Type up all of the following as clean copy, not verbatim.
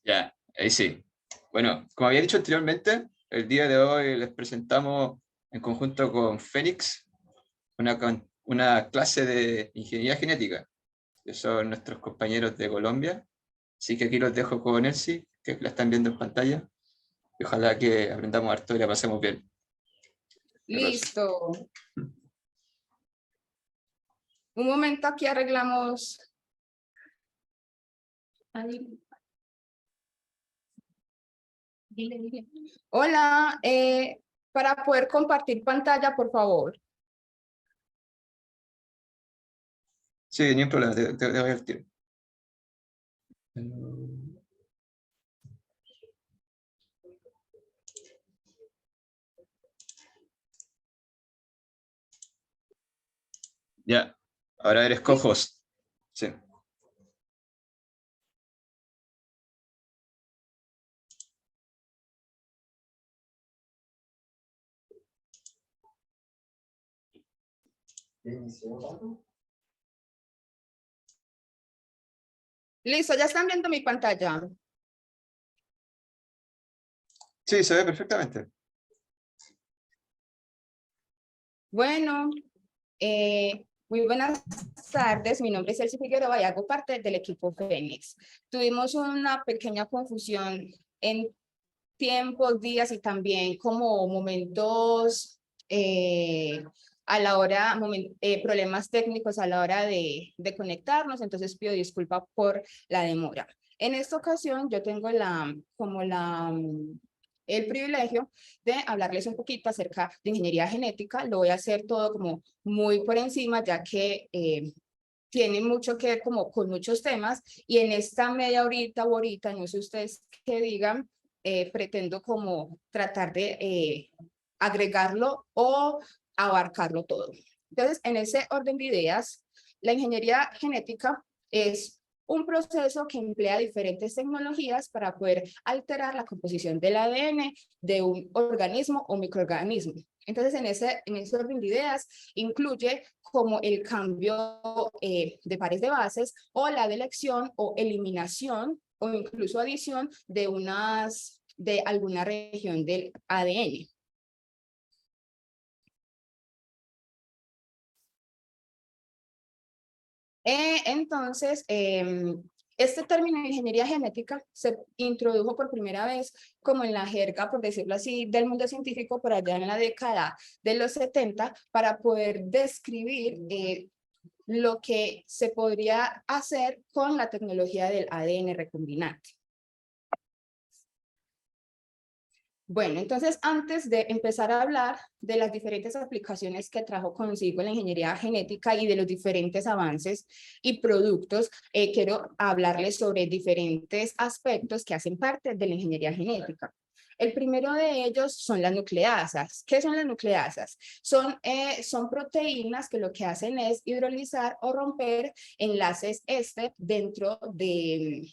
Ya, ahí sí. Bueno, como había dicho anteriormente, el día de hoy les presentamos en conjunto con Fénix una clase de ingeniería genética, que son nuestros compañeros de Colombia. Así que aquí los dejo con Elsie, que la están viendo en pantalla, y ojalá que aprendamos harto y la pasemos bien. Aplausos. Listo. Un momento, aquí arreglamos. Hola, para poder compartir pantalla, por favor. Sí, ni un problema, te voy al tiro. Ya, ahora eres co-host. Sí. Listo, ya están viendo mi pantalla. Sí, se ve perfectamente. Bueno, muy buenas tardes. Mi nombre es Elsie Figueroa y hago parte del equipo Fénix. Tuvimos una pequeña confusión en tiempos, días y también como momentos a la hora, problemas técnicos a la hora de conectarnos, entonces pido disculpas por la demora. En esta ocasión yo tengo el privilegio de hablarles un poquito acerca de ingeniería genética. Lo voy a hacer todo como muy por encima, ya que tiene mucho que ver como con muchos temas, y en esta media horita o horita, no sé ustedes qué digan, pretendo como tratar de agregarlo o abarcarlo todo. Entonces, en ese orden de ideas, la ingeniería genética es un proceso que emplea diferentes tecnologías para poder alterar la composición del ADN de un organismo o microorganismo. Entonces, en ese orden de ideas, incluye como el cambio de pares de bases o la delección o eliminación o incluso adición de alguna región del ADN. Entonces, este término de ingeniería genética se introdujo por primera vez como en la jerga, por decirlo así, del mundo científico por allá en la década de los 70 para poder describir lo que se podría hacer con la tecnología del ADN recombinante. Bueno, entonces antes de empezar a hablar de las diferentes aplicaciones que trajo consigo la ingeniería genética y de los diferentes avances y productos, quiero hablarles sobre diferentes aspectos que hacen parte de la ingeniería genética. El primero de ellos son las nucleasas. ¿Qué son las nucleasas? Son proteínas que lo que hacen es hidrolizar o romper enlaces dentro del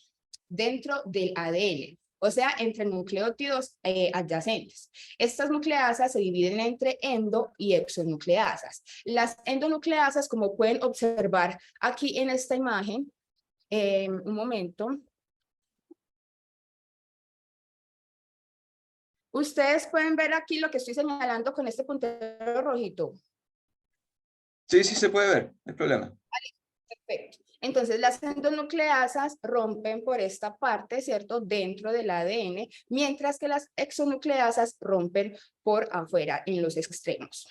ADN. O sea, entre nucleótidos adyacentes. Estas nucleasas se dividen entre endo y exonucleasas. Las endonucleasas, como pueden observar aquí en esta imagen, un momento. Ustedes pueden ver aquí lo que estoy señalando con este puntero rojito. Sí, sí se puede ver, no hay problema. Perfecto. Entonces, las endonucleasas rompen por esta parte, ¿cierto? Dentro del ADN, mientras que las exonucleasas rompen por afuera, en los extremos.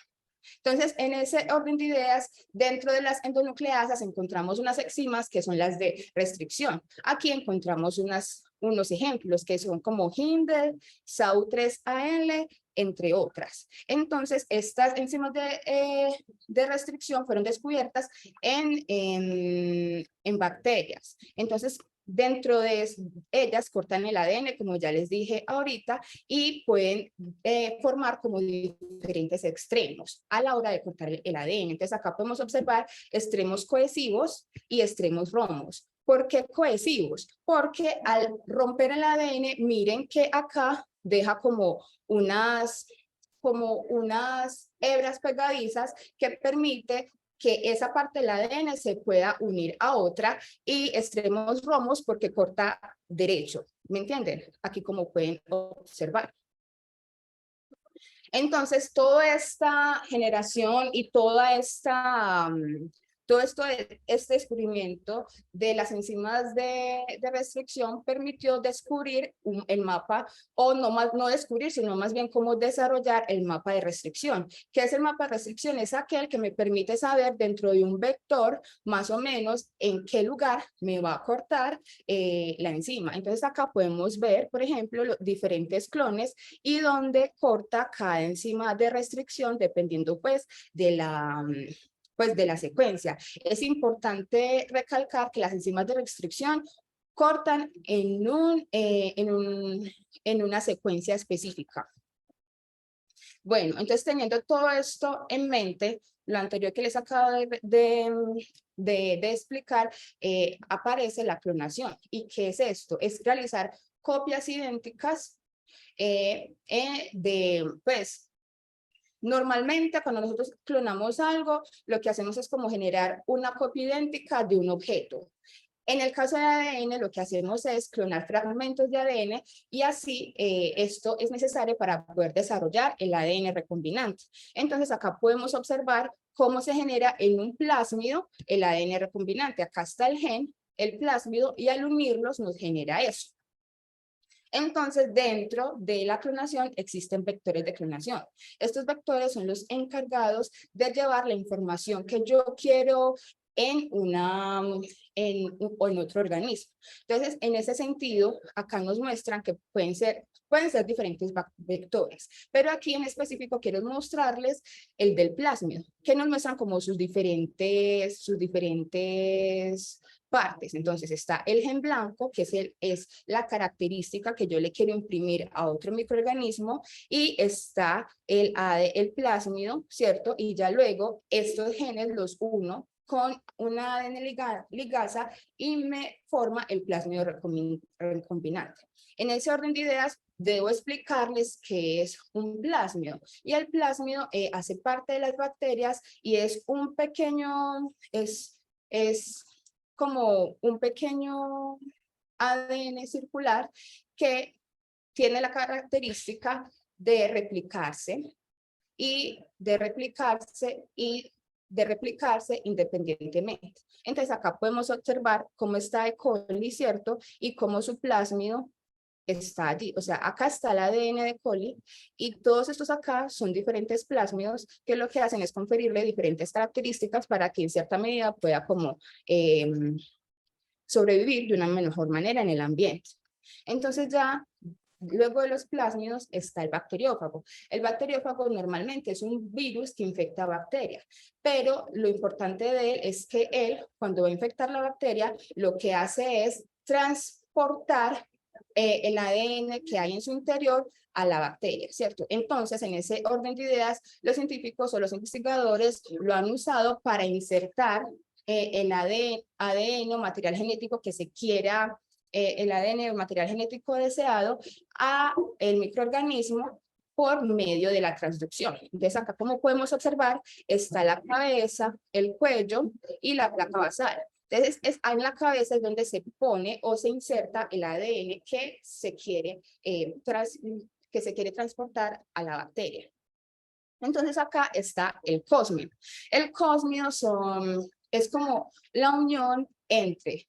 Entonces, en ese orden de ideas, dentro de las endonucleasas encontramos unas enzimas que son las de restricción. Aquí encontramos unos ejemplos que son como Hindel, SAU3-AL, entre otras. Entonces, estas enzimas de restricción fueron descubiertas en bacterias. Entonces, dentro de ellas cortan el ADN, como ya les dije ahorita, y pueden formar como diferentes extremos a la hora de cortar el ADN. Entonces acá podemos observar extremos cohesivos y extremos romos. ¿Por qué cohesivos? Porque al romper el ADN, miren que acá deja como unas hebras pegadizas que permite que esa parte del ADN se pueda unir a otra, y extremos romos porque corta derecho, ¿me entienden? Aquí como pueden observar. Entonces, toda esta generación y todo esto, este descubrimiento de las enzimas de restricción permitió descubrir el mapa, o no descubrir, sino más bien cómo desarrollar el mapa de restricción. ¿Qué es el mapa de restricción? Es aquel que me permite saber dentro de un vector más o menos en qué lugar me va a cortar la enzima. Entonces acá podemos ver, por ejemplo, los diferentes clones y dónde corta cada enzima de restricción dependiendo pues de la secuencia. Es importante recalcar que las enzimas de restricción cortan en una secuencia específica. Bueno, entonces teniendo todo esto en mente, lo anterior que les acabo de explicar, aparece la clonación. ¿Y qué es esto? Es realizar copias idénticas pues, normalmente cuando nosotros clonamos algo, lo que hacemos es como generar una copia idéntica de un objeto. En el caso de ADN, lo que hacemos es clonar fragmentos de ADN, y así esto es necesario para poder desarrollar el ADN recombinante. Entonces acá podemos observar cómo se genera en un plásmido el ADN recombinante. Acá está el gen, el plásmido, y al unirlos nos genera eso. Entonces, dentro de la clonación existen vectores de clonación. Estos vectores son los encargados de llevar la información que yo quiero en otro organismo. Entonces, en ese sentido, acá nos muestran que pueden ser diferentes vectores, pero aquí en específico quiero mostrarles el del plásmido, que nos muestran como sus diferentes partes. Entonces está el gen blanco, que es la característica que yo le quiero imprimir a otro microorganismo, y está el plásmido, ¿cierto? Y ya luego estos genes los uno con una ADN ligasa y me forma el plásmido recombinante. En ese orden de ideas, debo explicarles qué es un plásmido. Y el plásmido hace parte de las bacterias y es un pequeño, es como un pequeño ADN circular que tiene la característica de replicarse y de replicarse independientemente. Entonces acá podemos observar cómo está E. coli, ¿cierto? Y cómo su plásmido está allí. O sea, acá está el ADN de coli y todos estos acá son diferentes plásmidos que lo que hacen es conferirle diferentes características para que en cierta medida pueda como sobrevivir de una mejor manera en el ambiente. Entonces ya luego de los plásmidos está el bacteriófago. El bacteriófago normalmente es un virus que infecta bacterias, pero lo importante de él es que él, cuando va a infectar la bacteria, lo que hace es transportar el ADN que hay en su interior a la bacteria, ¿cierto? Entonces, en ese orden de ideas, los científicos o los investigadores lo han usado para insertar el ADN o material genético que se quiera, el ADN o material genético deseado a el microorganismo por medio de la transducción. Entonces acá, como podemos observar, está la cabeza, el cuello y la placa basal. Entonces en la cabeza es donde se pone o se inserta el ADN que se quiere transportar a la bacteria. Entonces acá está el cosmido. El cosmido es como la unión entre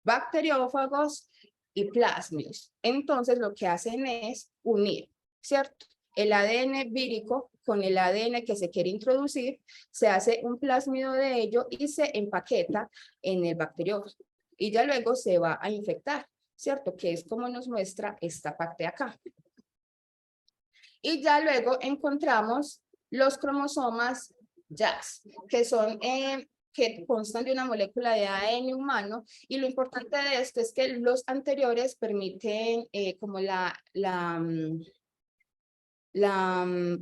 bacteriófagos y plásmidos. Entonces lo que hacen es unir, ¿cierto? El ADN vírico con el ADN que se quiere introducir, se hace un plásmido de ello y se empaqueta en el bacteriófago. Y ya luego se va a infectar, ¿cierto? Que es como nos muestra esta parte de acá. Y ya luego encontramos los cromosomas JAS, que constan de una molécula de ADN humano, y lo importante de esto es que los anteriores permiten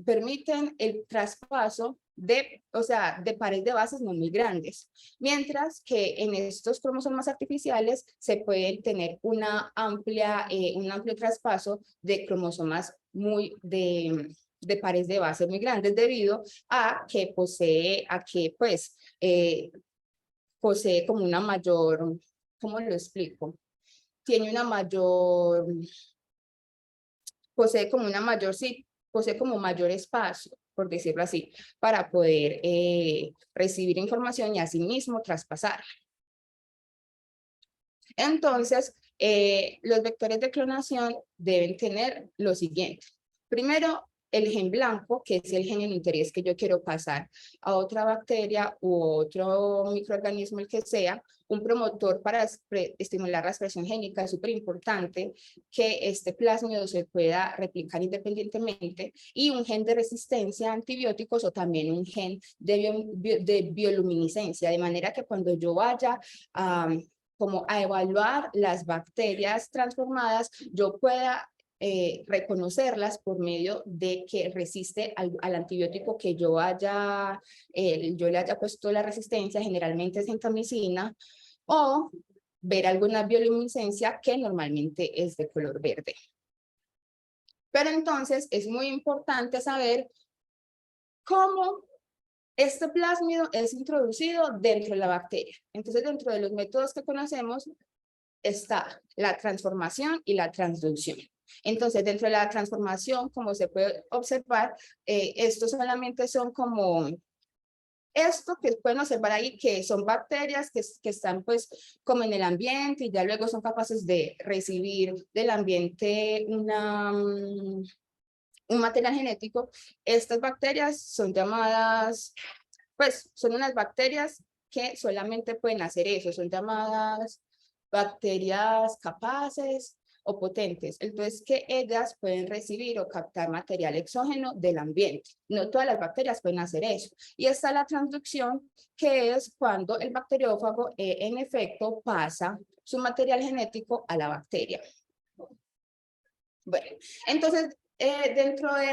permiten el traspaso de pares de bases no muy grandes, mientras que en estos cromosomas artificiales se puede tener un amplio traspaso de cromosomas de de pares de base muy grandes debido a que posee como una mayor, ¿cómo lo explico? Tiene una mayor, posee como mayor espacio, por decirlo así, para poder recibir información y asimismo traspasar. Entonces, los vectores de clonación deben tener lo siguiente. Primero, el gen blanco, que es el gen en interés que yo quiero pasar a otra bacteria u otro microorganismo, el que sea, un promotor para estimular la expresión génica. Es súper importante que este plásmido se pueda replicar independientemente, y un gen de resistencia a antibióticos o también un gen de bioluminiscencia, de manera que cuando yo vaya como a evaluar las bacterias transformadas, yo pueda reconocerlas por medio de que resiste al antibiótico que yo le haya puesto la resistencia, generalmente es gentamicina, o ver alguna bioluminiscencia que normalmente es de color verde. Pero entonces es muy importante saber cómo este plásmido es introducido dentro de la bacteria. Entonces, dentro de los métodos que conocemos está la transformación y la transducción. Entonces, dentro de la transformación, como se puede observar, estos solamente son como esto que pueden observar ahí, que son bacterias que están pues como en el ambiente y ya luego son capaces de recibir del ambiente un material genético. Estas bacterias son llamadas, pues son unas bacterias que solamente pueden hacer eso, son llamadas bacterias capaces o potentes. Entonces, que ellas pueden recibir o captar material exógeno del ambiente. No todas las bacterias pueden hacer eso. Y está la transducción, que es cuando el bacteriófago en efecto pasa su material genético a la bacteria. Bueno, entonces, dentro de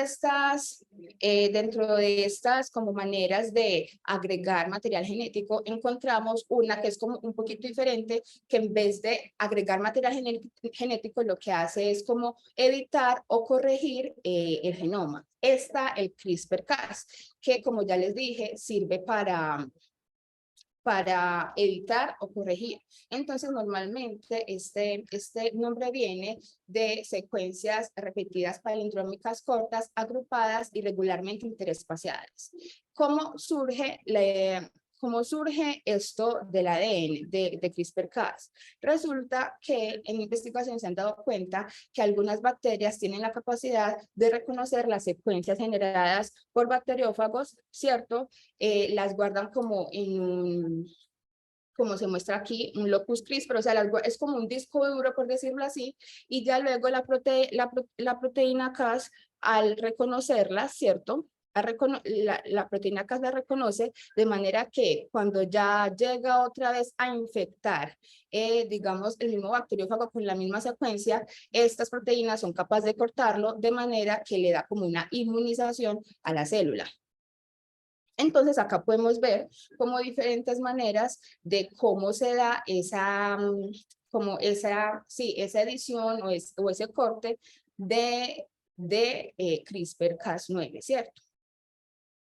estas como maneras de agregar material genético, encontramos una que es como un poquito diferente, que en vez de agregar material genético, lo que hace es como editar o corregir el genoma. Está el CRISPR-Cas, que como ya les dije, sirve para editar o corregir. Entonces, normalmente este nombre viene de secuencias repetidas palindrómicas cortas, agrupadas y regularmente interespaciadas. ¿Cómo surge esto del ADN de CRISPR-Cas? Resulta que en investigación se han dado cuenta que algunas bacterias tienen la capacidad de reconocer las secuencias generadas por bacteriófagos, ¿cierto? Las guardan como como se muestra aquí, un locus CRISPR, o sea, es como un disco duro, por decirlo así, y ya luego la proteína Cas, al reconocerla, ¿cierto? La proteína Cas la reconoce, de manera que cuando ya llega otra vez a infectar, digamos, el mismo bacteriófago con la misma secuencia, estas proteínas son capaces de cortarlo, de manera que le da como una inmunización a la célula. Entonces, acá podemos ver como diferentes maneras de cómo se da esa edición o ese corte de CRISPR-Cas9, ¿cierto?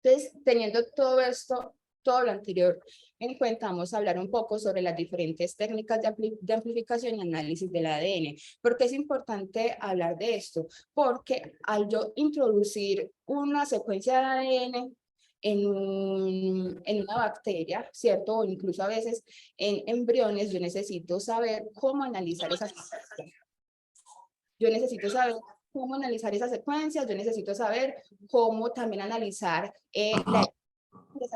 Entonces, teniendo todo esto, todo lo anterior en cuenta, vamos a hablar un poco sobre las diferentes técnicas de amplificación y análisis del ADN. ¿Por qué es importante hablar de esto? Porque al yo introducir una secuencia de ADN en una bacteria, ¿cierto? O incluso a veces en embriones, yo necesito saber cómo analizar esas secuencias. Yo necesito saber cómo analizar esas secuencias, yo necesito saber cómo también analizar esas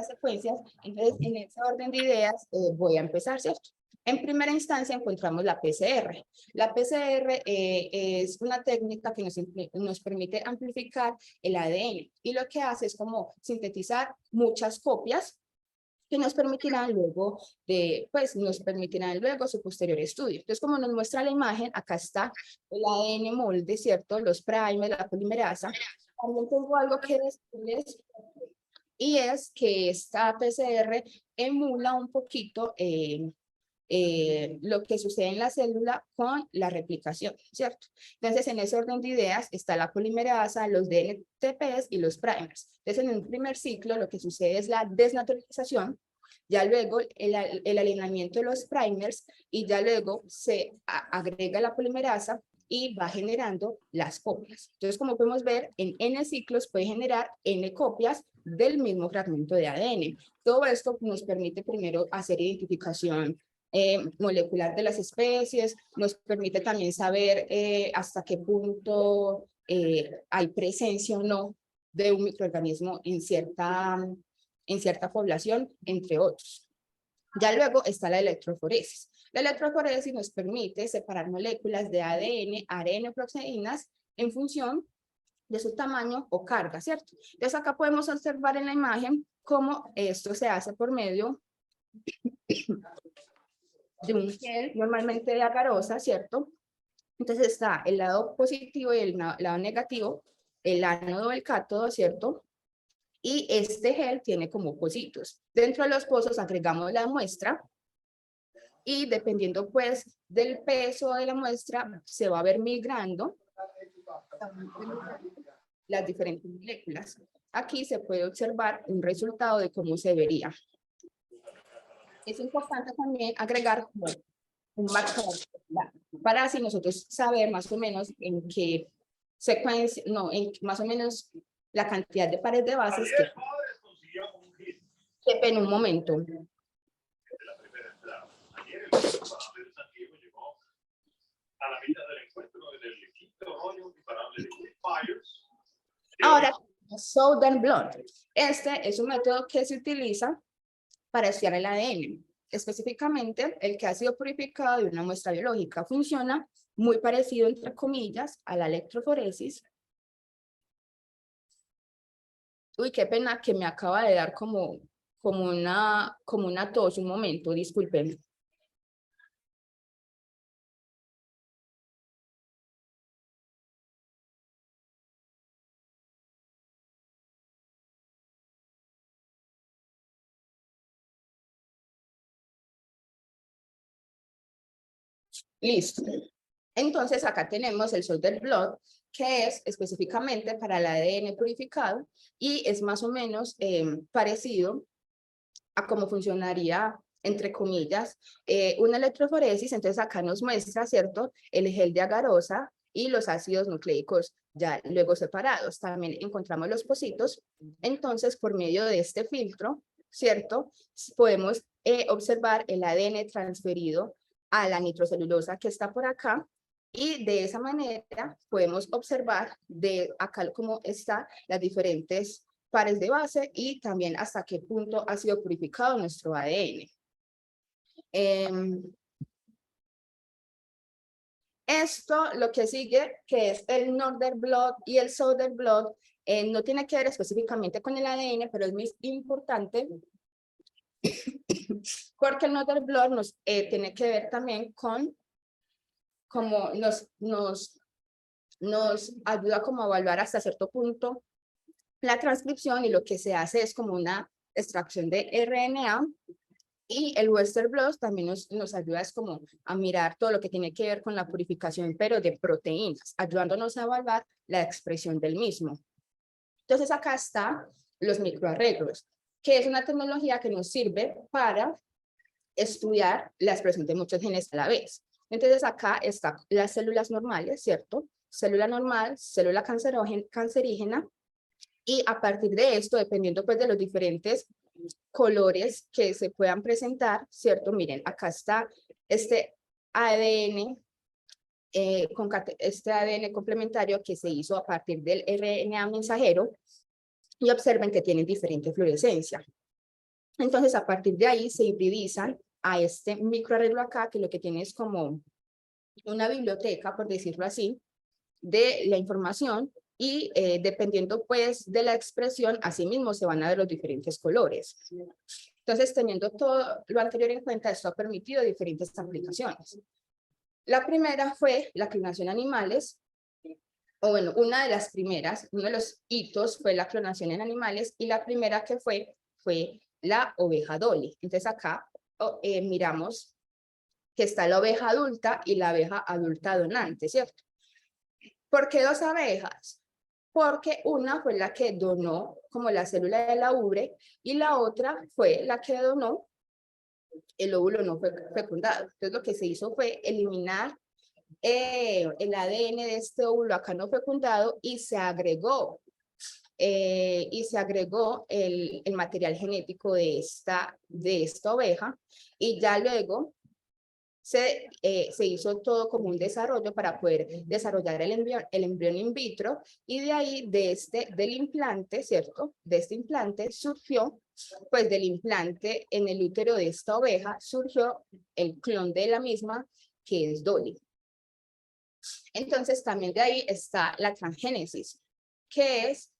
secuencias. Entonces, en ese orden de ideas, voy a empezar, ¿cierto? En primera instancia encontramos la PCR. La PCR es una técnica que nos permite amplificar el ADN, y lo que hace es como sintetizar muchas copias que nos permitirán luego su posterior estudio. Entonces, como nos muestra la imagen, acá está el ADN molde, ¿cierto? Los primers, la polimerasa. También tengo algo que decirles, y es que esta PCR emula un poquito lo que sucede en la célula con la replicación, ¿cierto? Entonces, en ese orden de ideas está la polimerasa, los DNTPs y los primers. Entonces, en un primer ciclo lo que sucede es la desnaturalización, ya luego el alineamiento de los primers y ya luego se agrega la polimerasa y va generando las copias. Entonces, como podemos ver, en N ciclos puede generar N copias del mismo fragmento de ADN. Todo esto nos permite primero hacer identificación molecular de las especies, nos permite también saber hasta qué punto hay presencia o no de un microorganismo en cierta población, entre otros. Ya luego está la electroforesis. La electroforesis nos permite separar moléculas de ADN, ARN o proteínas en función de su tamaño o carga, ¿cierto? Entonces acá podemos observar en la imagen cómo esto se hace por medio de un gel, normalmente de agarosa, ¿cierto? Entonces está el lado positivo y el lado negativo, el ánodo, el cátodo, ¿cierto? Y este gel tiene como pocitos. Dentro de los pozos agregamos la muestra y dependiendo pues del peso de la muestra se va a ver migrando las diferentes moléculas. Aquí se puede observar un resultado de cómo se vería. Es importante también agregar como un marcador para así nosotros saber más o menos en qué secuencia, no, en más o menos la cantidad de pares de bases que en un momento. Ahora, Southern Blot. Este es un método que se utiliza para estudiar el ADN. Específicamente, el que ha sido purificado de una muestra biológica funciona muy parecido, entre comillas, a la electroforesis. Uy, qué pena que me acaba de dar como una tos, un momento, disculpen. Listo. Entonces acá tenemos el Southern Blot, que es específicamente para el ADN purificado y es más o menos parecido a cómo funcionaría, entre comillas, una electroforesis. Entonces acá nos muestra, ¿cierto?, el gel de agarosa y los ácidos nucleicos ya luego separados. También encontramos los pocitos. Entonces, por medio de este filtro, ¿cierto?, podemos observar el ADN transferido a la nitrocelulosa que está por acá, y de esa manera podemos observar de acá cómo están las diferentes pares de base y también hasta qué punto ha sido purificado nuestro ADN. Esto, lo que sigue, que es el Northern Blot y el Southern Blot, no tiene que ver específicamente con el ADN, pero es muy importante porque el Northern Blot nos tiene que ver también con cómo nos ayuda como a evaluar hasta cierto punto la transcripción, y lo que se hace es como una extracción de RNA. Y el Western Blot también nos ayuda es como a mirar todo lo que tiene que ver con la purificación, pero de proteínas, ayudándonos a evaluar la expresión del mismo. Entonces acá está los microarreglos, que es una tecnología que nos sirve para estudiar la expresión de muchos genes a la vez. Entonces acá están las células normales, ¿cierto? Célula normal, célula cancerígena, y a partir de esto, dependiendo pues de los diferentes colores que se puedan presentar, ¿cierto? Miren, acá está este ADN, este ADN complementario que se hizo a partir del RNA mensajero, y observen que tienen diferente fluorescencia. Entonces, a partir de ahí se hibridizan a este microarreglo acá, que lo que tiene es como una biblioteca, por decirlo así, de la información, y dependiendo pues de la expresión, asimismo se van a ver los diferentes colores. Entonces, teniendo todo lo anterior en cuenta, esto ha permitido diferentes aplicaciones. La primera fue la clonación en animales, o bueno, una de las primeras, uno de los hitos fue la clonación en animales, y la primera que fue la oveja Dolly. Entonces acá miramos que está la oveja adulta y la abeja adulta donante, ¿cierto? ¿Por qué 2 abejas? Porque una fue la que donó como la célula de la ubre y la otra fue la que donó el óvulo no fue fecundado. Entonces lo que se hizo fue eliminar el ADN de este óvulo acá no fecundado y se agregó el material genético de esta oveja y ya luego se hizo todo como un desarrollo para poder desarrollar el embrión in vitro y de ahí, del implante, ¿cierto? De este implante surgió, pues del implante en el útero de esta oveja, surgió el clon de la misma, que es Dolly. Entonces, también de ahí está la transgénesis, que es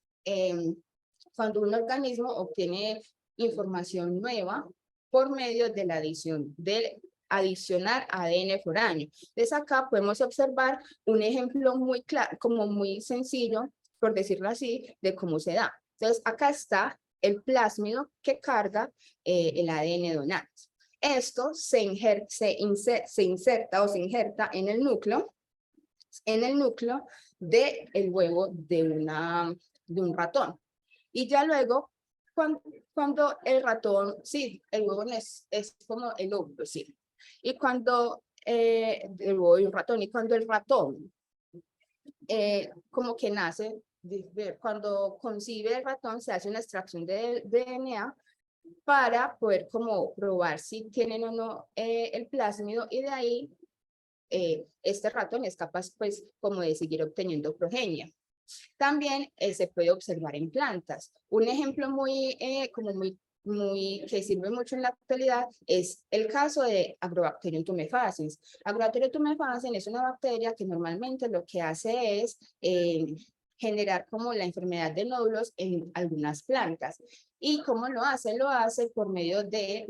cuando un organismo obtiene información nueva por medio de la adición del adicionar ADN foráneo. Entonces acá podemos observar un ejemplo muy claro, como muy sencillo, por decirlo así, de cómo se da. Entonces acá está el plásmido que carga el ADN donante. Esto se inserta en el núcleo del huevo de un ratón. Y ya luego, cuando el ratón, sí, el huevo es como el óvulo, sí. Y cuando el huevo de un ratón, y cuando el ratón como que nace, cuando concibe el ratón, se hace una extracción de DNA para poder como probar si tienen o no el plásmido y de ahí este ratón es capaz pues como de seguir obteniendo progenie. También se puede observar en plantas. Un ejemplo muy que sirve mucho en la actualidad es el caso de Agrobacterium tumefaciens. Agrobacterium tumefaciens es una bacteria que normalmente lo que hace es generar como la enfermedad de nódulos en algunas plantas. ¿Y cómo lo hace? Lo hace por medio de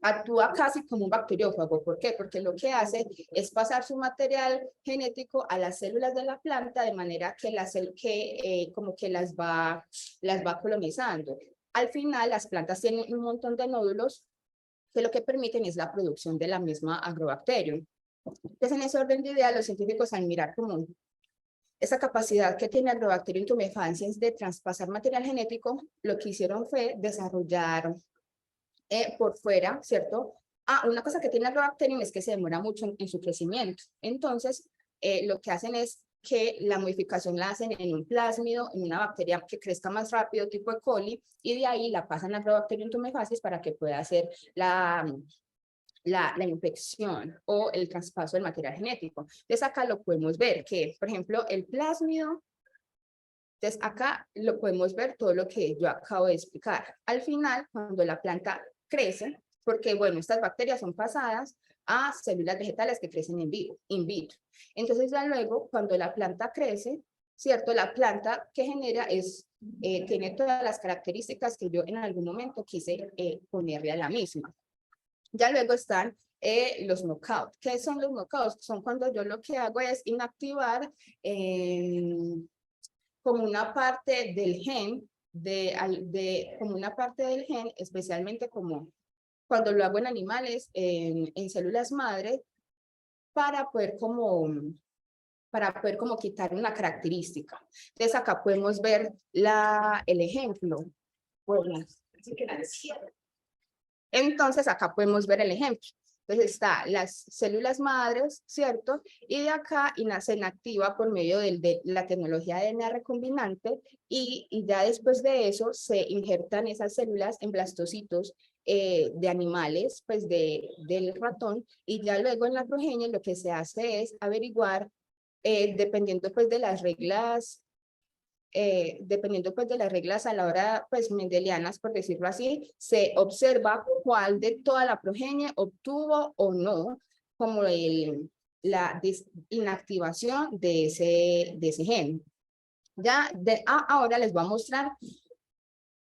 actúa casi como un bacteriófago. ¿Por qué? Porque lo que hace es pasar su material genético a las células de la planta de manera que como que las va colonizando. Al final, las plantas tienen un montón de nódulos que lo que permiten es la producción de la misma Agrobacterium. Entonces, en ese orden de ideas, los científicos al mirar como esa capacidad que tiene Agrobacterium tumefaciens de traspasar material genético, lo que hicieron fue desarrollar por fuera, ¿cierto? Una cosa que tiene Agrobacterium es que se demora mucho en su crecimiento. Entonces, lo que hacen es que la modificación la hacen en un plásmido, en una bacteria que crezca más rápido, tipo E. coli, y de ahí la pasan a Agrobacterium tumefaciens para que pueda hacer la infección o el traspaso del material genético. Entonces, acá lo podemos ver que, por ejemplo, el plásmido. Entonces, acá lo podemos ver todo lo que yo acabo de explicar. Al final, cuando la planta crece, porque, bueno, estas bacterias son pasadas a células vegetales que crecen in vitro. Entonces, ya luego, cuando la planta crece, ¿cierto? La planta que genera tiene todas las características que yo en algún momento quise ponerle a la misma. Ya luego están los knockouts. ¿Qué son los knockouts? Son cuando yo lo que hago es inactivar como una parte del gen, como una parte del gen, especialmente como cuando lo hago en animales, en células madre, para poder como quitar una característica. Entonces acá podemos ver el ejemplo. Bueno, entonces acá podemos ver el ejemplo. Entonces está las células madres, ¿cierto? Y de acá se inactiva por medio de la tecnología de DNA recombinante y ya después de eso se injertan esas células en blastocitos de animales, pues del ratón, y ya luego en la progenie lo que se hace es averiguar, dependiendo pues de las reglas a la hora, pues, mendelianas, por decirlo así, se observa cuál de toda la progenie obtuvo o no como la inactivación de ese gen. Ahora les voy a mostrar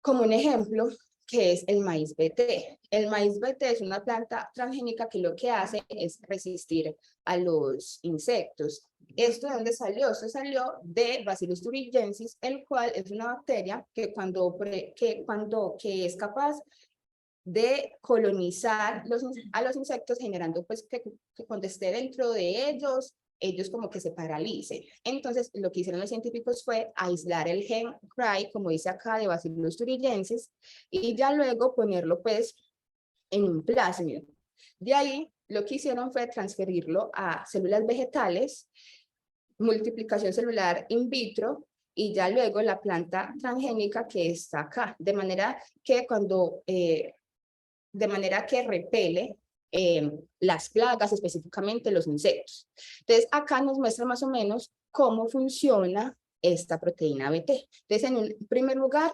como un ejemplo que es el maíz BT. El maíz BT es una planta transgénica que lo que hace es resistir a los insectos. ¿Esto de dónde salió? Esto salió de Bacillus thuringiensis, el cual es una bacteria que es capaz de colonizar a los insectos, generando pues que cuando esté dentro de ellos como que se paralicen. Entonces, lo que hicieron los científicos fue aislar el gen CRY, como dice acá, de Bacillus thuringiensis, y ya luego ponerlo pues en un plásmido. De ahí, lo que hicieron fue transferirlo a células vegetales, multiplicación celular in vitro, y ya luego la planta transgénica que está acá, de manera que repele las plagas, específicamente los insectos. Entonces, acá nos muestra más o menos cómo funciona esta proteína BT. Entonces, en un primer lugar,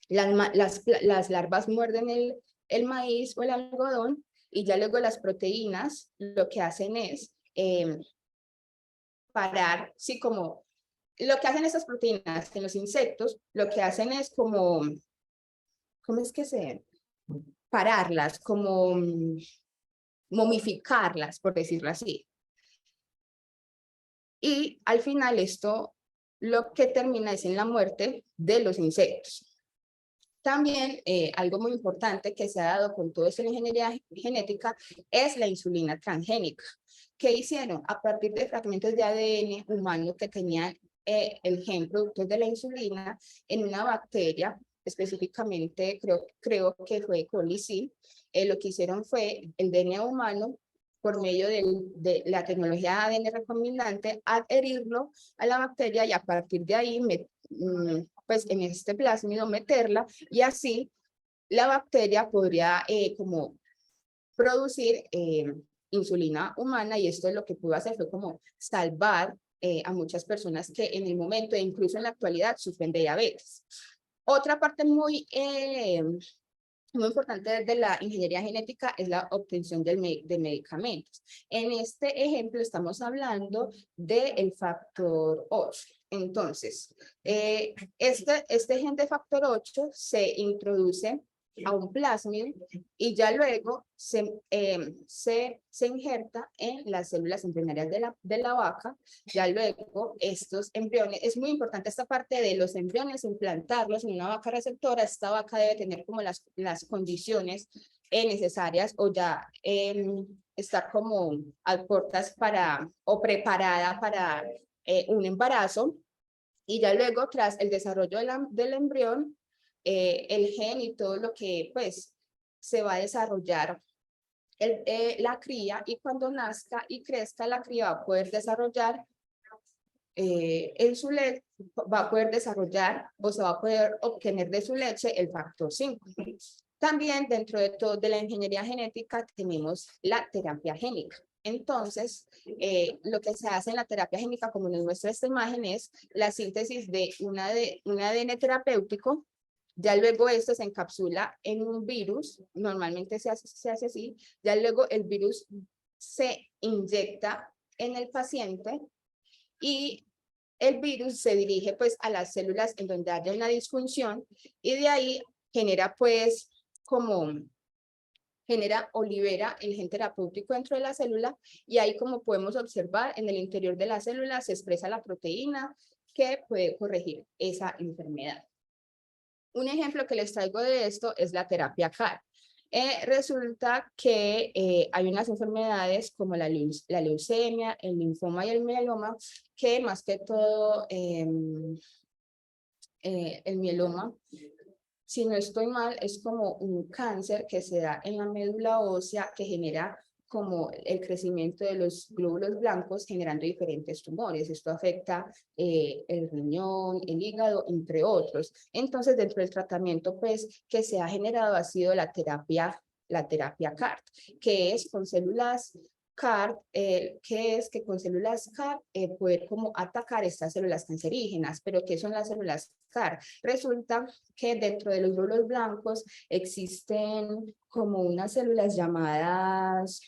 las larvas muerden el maíz o el algodón, y ya luego las proteínas lo que hacen es parar, sí, como lo que hacen estas proteínas en los insectos, lo que hacen es como, ¿cómo es que se? Pararlas, como momificarlas, por decirlo así. Y al final esto lo que termina es en la muerte de los insectos. También algo muy importante que se ha dado con todo esto en ingeniería genética es la insulina transgénica. ¿Qué hicieron? A partir de fragmentos de ADN humano que tenían el gen productor de la insulina en una bacteria, específicamente creo que fue coli-C, lo que hicieron fue el DNA humano, por medio de la tecnología ADN recombinante, adherirlo a la bacteria y a partir de ahí pues en este plásmido meterla, y así la bacteria podría como producir insulina humana, y esto es lo que pudo hacer fue como salvar a muchas personas que en el momento e incluso en la actualidad sufren de diabetes. Otra parte muy importante de la ingeniería genética es la obtención de medicamentos. En este ejemplo estamos hablando del factor 8. Entonces, este gen de factor 8 se introduce a un plásmido y ya luego se injerta en las células embrionarias de la vaca. Ya luego estos embriones, es muy importante esta parte de los embriones, implantarlos en una vaca receptora. Esta vaca debe tener como las condiciones necesarias, o ya estar como a puertas o preparada para un embarazo. Y ya luego, tras el desarrollo del embrión, el gen y todo lo que pues se va a desarrollar la cría, y cuando nazca y crezca la cría va a poder desarrollar en su leche, va a poder desarrollar o se va a poder obtener de su leche el factor 5. También dentro de todo de la ingeniería genética tenemos la terapia génica. Entonces, lo que se hace en la terapia génica, como nos muestra esta imagen, es la síntesis de un ADN terapéutico. Ya luego esto se encapsula en un virus, normalmente se hace así. Ya luego el virus se inyecta en el paciente, y el virus se dirige pues a las células en donde haya una disfunción, y de ahí genera pues genera o libera el gen terapéutico dentro de la célula, y ahí, como podemos observar, en el interior de la célula se expresa la proteína que puede corregir esa enfermedad. Un ejemplo que les traigo de esto es la terapia CAR. Resulta que hay unas enfermedades como la leucemia, el linfoma y el mieloma, que más que todo el mieloma, si no estoy mal, es como un cáncer que se da en la médula ósea, que genera como el crecimiento de los glóbulos blancos, generando diferentes tumores. Esto afecta el riñón, el hígado, entre otros. Entonces, dentro del tratamiento pues que se ha generado ha sido la terapia CAR, que es con células CAR, que es que con células CAR poder como atacar estas células cancerígenas. Pero ¿qué son las células CAR? Resulta que dentro de los glóbulos blancos existen como unas células llamadas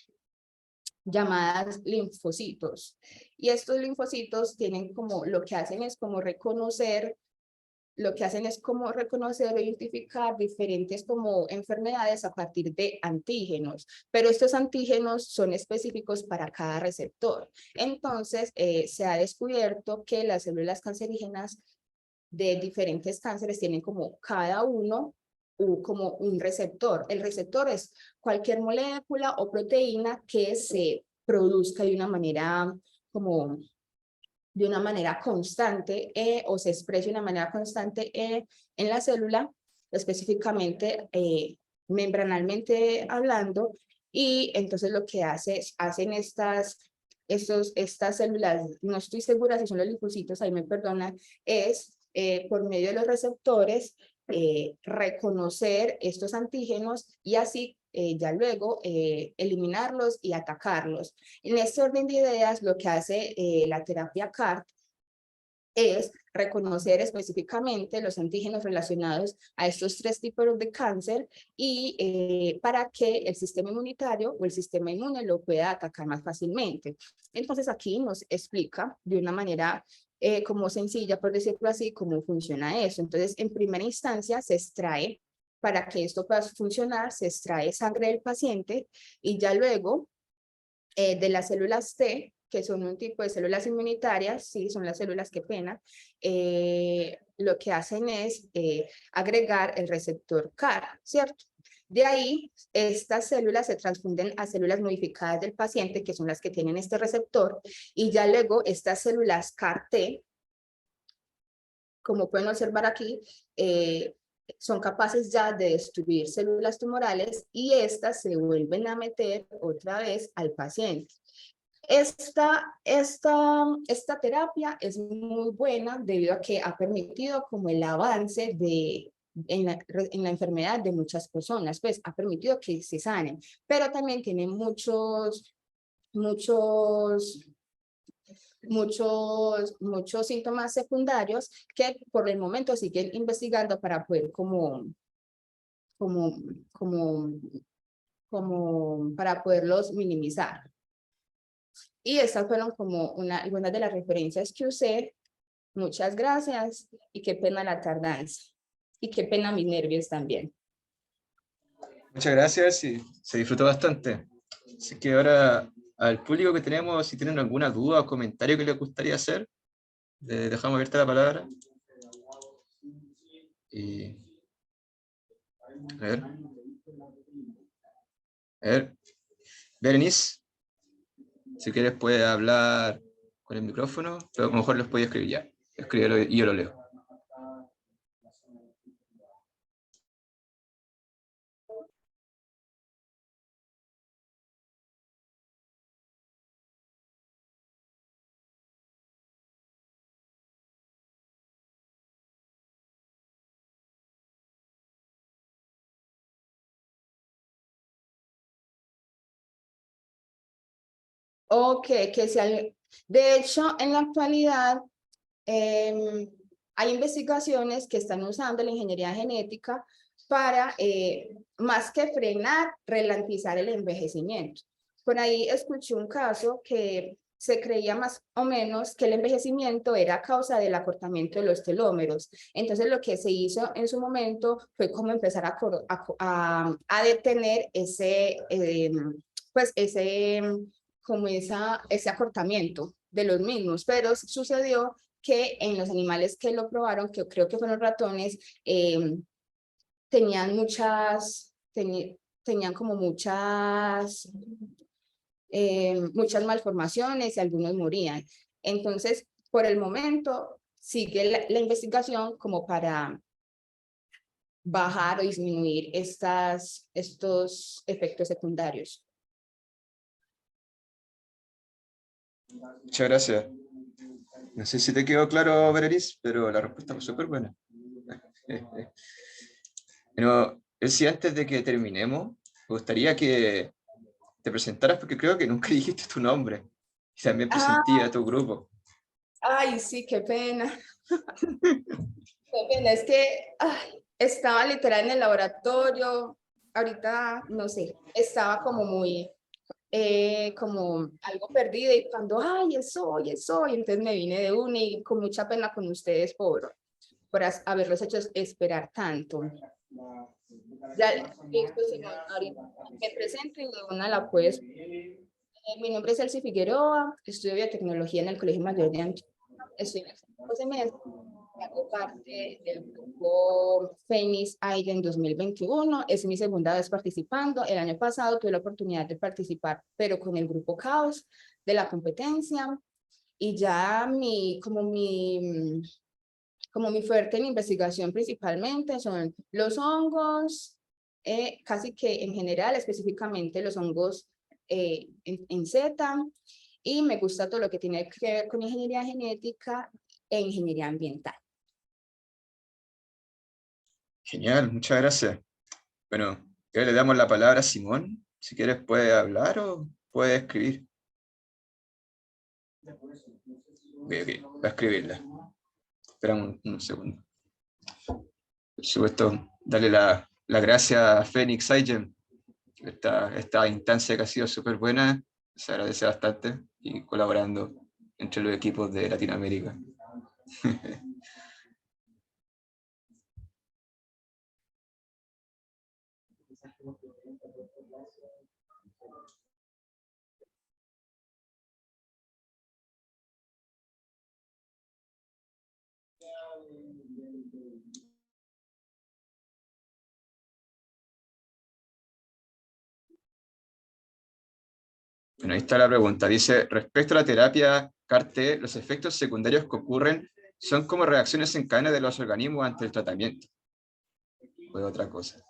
linfocitos, y estos linfocitos tienen como, lo que hacen es como reconocer o identificar diferentes como enfermedades a partir de antígenos, pero estos antígenos son específicos para cada receptor. Entonces, se ha descubierto que las células cancerígenas de diferentes cánceres tienen como cada uno como un receptor. El receptor es cualquier molécula o proteína que se produzca de una manera constante o se exprese de una manera constante en la célula, específicamente membranalmente hablando, y entonces lo que hacen estas células, no estoy segura si son los linfocitos, ahí me perdonan, es por medio de los receptores reconocer estos antígenos y así ya luego eliminarlos y atacarlos. En este orden de ideas, lo que hace la terapia CAR es reconocer específicamente los antígenos relacionados a estos 3 tipos de cáncer y para que el sistema inmunitario o el sistema inmune lo pueda atacar más fácilmente. Entonces aquí nos explica de una manera como sencilla, por decirlo así, cómo funciona eso. Entonces, en primera instancia se extrae, para que esto pueda funcionar, se extrae sangre del paciente y ya luego de las células T, que son un tipo de células inmunitarias, sí, son las células que penan, lo que hacen es agregar el receptor CAR, ¿cierto? De ahí, estas células se transfunden a células modificadas del paciente, que son las que tienen este receptor, y ya luego estas células CAR-T, como pueden observar aquí, son capaces ya de destruir células tumorales y estas se vuelven a meter otra vez al paciente. Esta terapia es muy buena debido a que ha permitido como el avance en la enfermedad de muchas personas, pues ha permitido que se sanen, pero también tiene muchos síntomas secundarios que por el momento siguen investigando para poder para poderlos minimizar. Y estas fueron como algunas de las referencias que usé. Muchas gracias y qué pena la tardanza. Y qué pena mis nervios también. Muchas gracias, y se disfrutó bastante. Así que ahora al público que tenemos, si tienen alguna duda o comentario que les gustaría hacer, le dejamos abierta la palabra. Y a ver, Berenice, si quieres puedes hablar con el micrófono, pero a lo mejor los podía escribir ya. Escríbelo y yo lo leo. Ok, de hecho, en la actualidad hay investigaciones que están usando la ingeniería genética para, más que frenar, ralentizar el envejecimiento. Por ahí escuché un caso que se creía más o menos que el envejecimiento era a causa del acortamiento de los telómeros. Entonces lo que se hizo en su momento fue como empezar a detener ese acortamiento de los mismos, pero sucedió que en los animales que lo probaron, que creo que fueron ratones, tenían como muchas malformaciones y algunos morían. Entonces, por el momento, sigue la investigación como para bajar o disminuir estos efectos secundarios. Muchas gracias. No sé si te quedó claro, Berenice, pero la respuesta fue súper buena. Pero, si antes de que terminemos, me gustaría que te presentaras, porque creo que nunca dijiste tu nombre. Y también presenté a tu grupo. Ay, sí, qué pena. Qué pena, es que estaba literal en el laboratorio. Ahorita, no sé, estaba como muy, como algo perdida y cuando, ay, eso, entonces me vine de una y con mucha pena con ustedes por haberlos hecho esperar tanto. Ya, listo, Simón, ahorita me presento y de una la puedes. Mi nombre es Elsie Figueroa, estudio biotecnología en el Colegio Mayor de Antioquia. Estoy en el segundo semestre. Hago parte del grupo Phoenix Aiden 2021. Es mi segunda vez participando. El año pasado tuve la oportunidad de participar, pero con el grupo Caos de la competencia. Y ya como mi fuerte en investigación principalmente son los hongos, casi que en general, específicamente los hongos en Z, y me gusta todo lo que tiene que ver con ingeniería genética e ingeniería ambiental. Genial, muchas gracias. Bueno, ya le damos la palabra a Simón. Si quieres puede hablar o puede escribir. Ok, va a escribirla. Espera un segundo. Por supuesto, darle la gracia a Phoenix Aiden. Esta instancia que ha sido súper buena, se agradece bastante, y colaborando entre los equipos de Latinoamérica. Bueno, ahí está la pregunta. Dice, respecto a la terapia CAR-T, los efectos secundarios que ocurren son como reacciones en cadena de los organismos ante el tratamiento. O de otra cosa.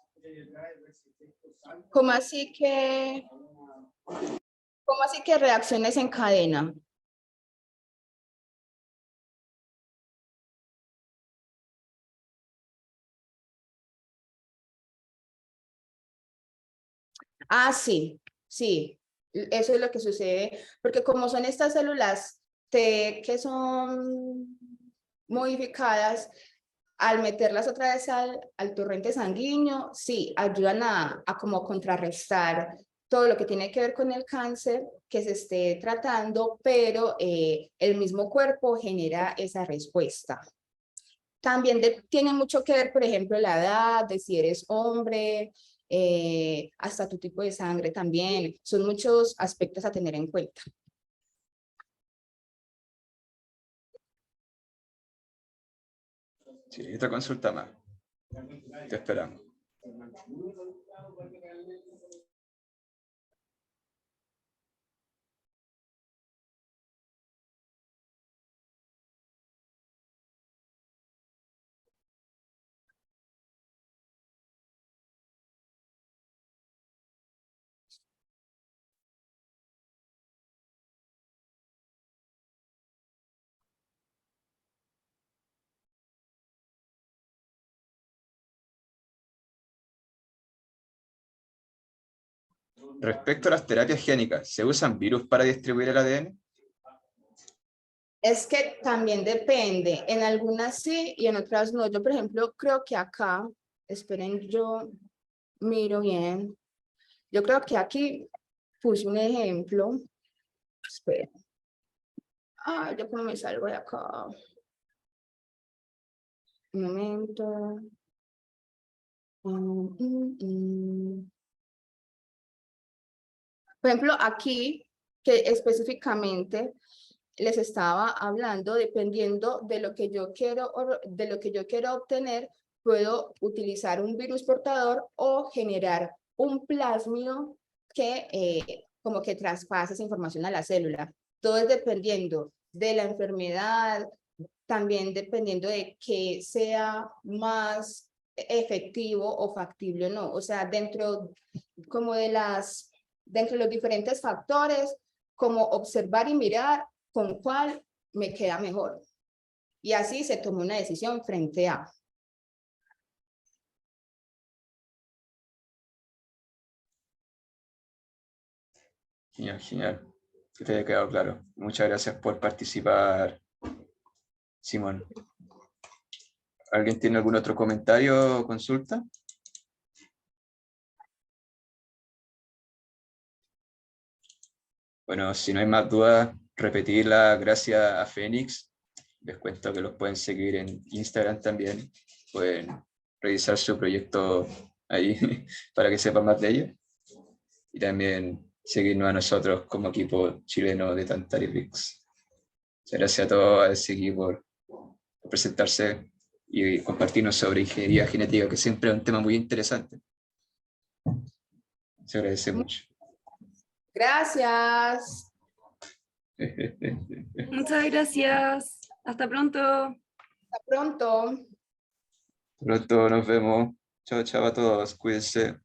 ¿Cómo así que reacciones en cadena? Ah, sí, sí, eso es lo que sucede, porque como son estas células T que son modificadas, al meterlas otra vez al torrente sanguíneo, sí, ayudan a como contrarrestar todo lo que tiene que ver con el cáncer que se esté tratando, pero el mismo cuerpo genera esa respuesta. También tiene mucho que ver, por ejemplo, la edad, de si eres hombre, hasta tu tipo de sangre también. Son muchos aspectos a tener en cuenta. Sí, otra consulta más. Te esperamos. Respecto a las terapias génicas, ¿se usan virus para distribuir el ADN? Es que también depende. En algunas sí y en otras no. Yo, por ejemplo, creo que acá, esperen, yo miro bien. Yo creo que aquí puse un ejemplo. Espera. Ah, yo cómo me salgo de acá. Un momento. Por ejemplo, aquí, que específicamente les estaba hablando, dependiendo de lo que yo quiero, obtener, puedo utilizar un virus portador o generar un plásmido que como que traspase esa información a la célula. Todo es dependiendo de la enfermedad, también dependiendo de que sea más efectivo o factible o no. O sea, dentro como dentro de los diferentes factores, como observar y mirar con cuál me queda mejor. Y así se tomó una decisión frente a. Genial, genial. Que te haya quedado claro. Muchas gracias por participar, Simón. ¿Alguien tiene algún otro comentario o consulta? Bueno, si no hay más dudas, repetirla gracias a Fénix. Les cuento que los pueden seguir en Instagram también. Pueden revisar su proyecto ahí para que sepan más de ellos. Y también seguirnos a nosotros como equipo chileno de Tantari Bricks. Muchas gracias a todos a ese equipo por presentarse y compartirnos sobre ingeniería genética, que siempre es un tema muy interesante. Se agradece mucho. Gracias. Muchas gracias. Hasta pronto. Hasta pronto. Pronto nos vemos. Chao, chao a todos. Cuídense.